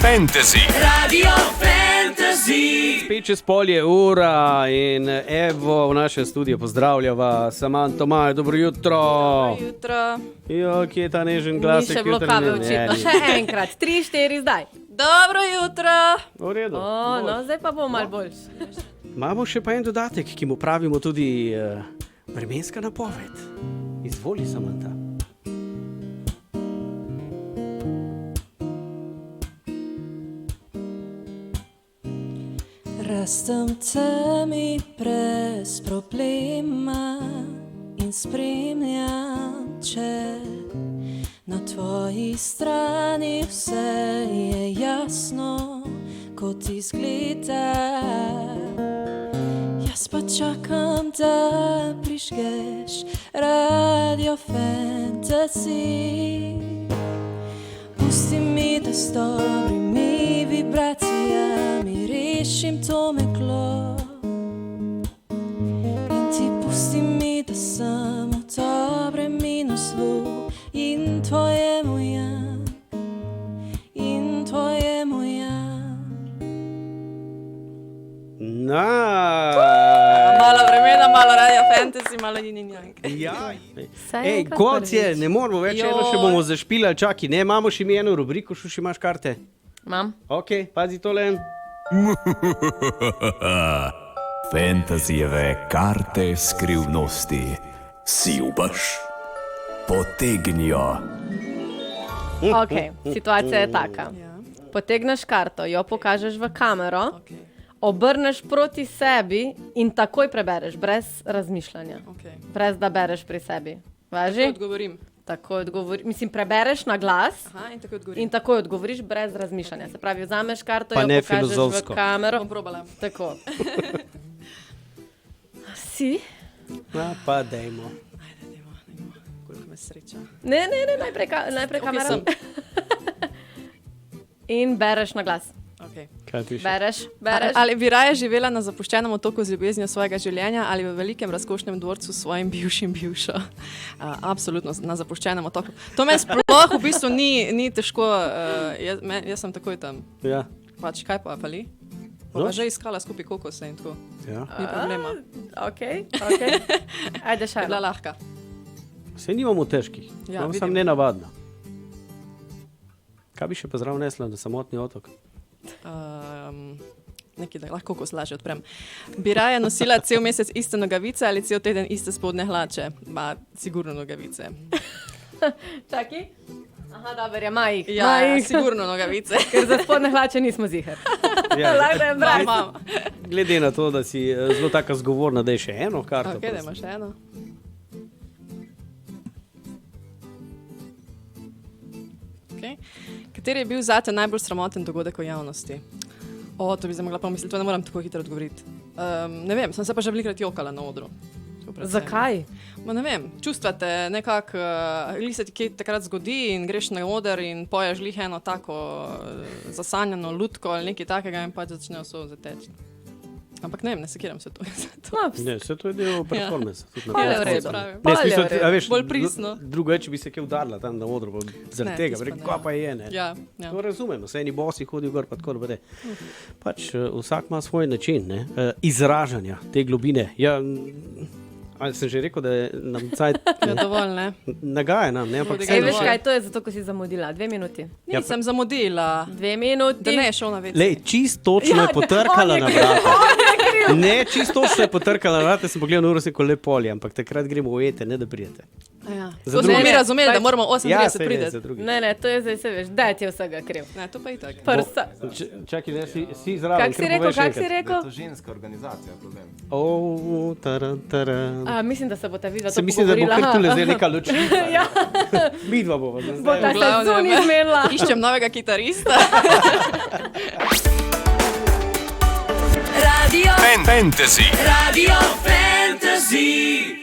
Fantasy. Radio Fantasy. Spet čez pol je ura in Evo v našem studiu pozdravljava. Samantha Maja, dobro jutro. Dobro jutro. Jo, kje je ta nežen glas? Ni še bilo kave očitno. Še enkrat, 3-4 zdaj. Dobro jutro. V redu. No, zdaj pa bo malo boljši. Imamo še pa en dodatek, ki mu pravimo tudi vremenska napoved. Izvoli, Samantha. Rastem temi brez problema in spremljam, če na tvoji strani vse je jasno, kot izgleda. Jaz pa čakam, da prižgeš Radio Fantasy. Pusti mi, da s dobrimi vibracijami rešim to meglo. In ti pusti mi, da sem v dobrem in v zlu. In tvojemu ja, in tvojemu ja. Malo vremena, malo Radio Fantasy, malo yin-yang. Ja. Ej, kot je, ne moramo več, eno še bomo zašpilali, čaki, ne, imamo še mi eno rubriko, še imaš karte? Imam. Ok, pazi tole. Fantasijeve karte skrivnosti. Si upaš? Potegnijo. Ok, situacija je taka. Potegneš karto, jo pokažeš v kamero, obrneš proti sebi in takoj prebereš, brez razmišljanja. Brez da bereš pri sebi. Važi? Takoj odgovorim. Mislim, prebereš na glas. Aha, in takoj odgovorim. In takoj odgovoriš brez razmišljanja. Se pravi, vzameš karto, Pa jo ne pokažeš filozofsko. v kamero. Bom probala. Tako. Si? Pa dejmo. Ajde, dajmo. Koliko me sreča. Ne, najprej kamera. sem. In bereš na glas. Okay. Kaj piše? Bereš. Ali bi raje živela na zapuščenem otoku z ljubeznijo svojega življenja ali v velikem razkošnem dvorcu s svojim bivšo? Absolutno na zapuščenem otoku. To me sploh v bistvu ni težko, jaz sem takoj tam. Ja. Pač kaj pa ali? No. Pa že iskala skupaj kokose in tako. Ja. Ni problema. Ok. Ajde še. Bila lahka. Vse nimamo težkih, Ja, sem vidim. nenavadna. Kaj bi še pa zraven nesla na samotni otok? Nekaj, da lahko kokos lažje odprem. Bi raje nosila cel mesec iste nogavice ali cel teden iste spodnje hlače? Sigurno nogavice. Čaki. Aha, dober je, majih. Ja, sigurno nogavice. Ker za spodne hlače nismo ziher. Lahko da je braj. Imam. Glede na to, da si zelo taka zgovorna, da je še eno karto. Ok, da imaš še eno. Okay. Kateri je bil zate najbolj sramoten dogodek v javnosti? To bi zdaj mogla pomisliti, to ne moram tako hitro odgovoriti. Ne vem, sem se pa že velikrat jokala na odru. Zakaj? Ne vem, čustva te nekako, se ti kaj takrat zgodi in greš na oder in poješ glih eno tako zasanjeno lutko ali nekaj takega in pa začnejo solze teči. Ampak ne vem, ne sekiram se to. Ne, vse to je del performance. Ja, v redu. Bolj pristno. Drugo je, če bi se kaj udarila tam na odru, zaradi tega, kaj pa je, ne? Ja. To razumemo, se eni bosi hodijo gor, pa tako naprej. Pač vsak ima svoj način, ne, izražanja te globine. Ja, ali sem že rekel, da je nam cajt dovolj, ne? Nagaja nam, ne? Ampak Veš kaj, to je zato, ko si zamudila. 2 minuti. Nisem zamudila. 2 minuti. Da ne je šel na vece. Lej, čist točno je potrkala na vrata. Ne, čist točno je potrkala na vrata, sem pogledal na uro, se ko le polje, ampak takrat gremo ujete, ne da prijete. To smo mi razumeli, da moramo 38 prideti. Ne, to je zdaj se veš, da ti je vsega kriv. Ne, to pa je tako. Prsa. Čakaj, ne, si zraven. Kak si rekel? To ženska organizacija, problem. Mislim, da se bo ta vidva to Se mislim, da bo pogovorila. kar tule zdaj neka ločnica. Ja. Vidva bova. Bo ta se zunaj zmenila. Iščem novega kitarista. Fantasy. Radio Fantasy.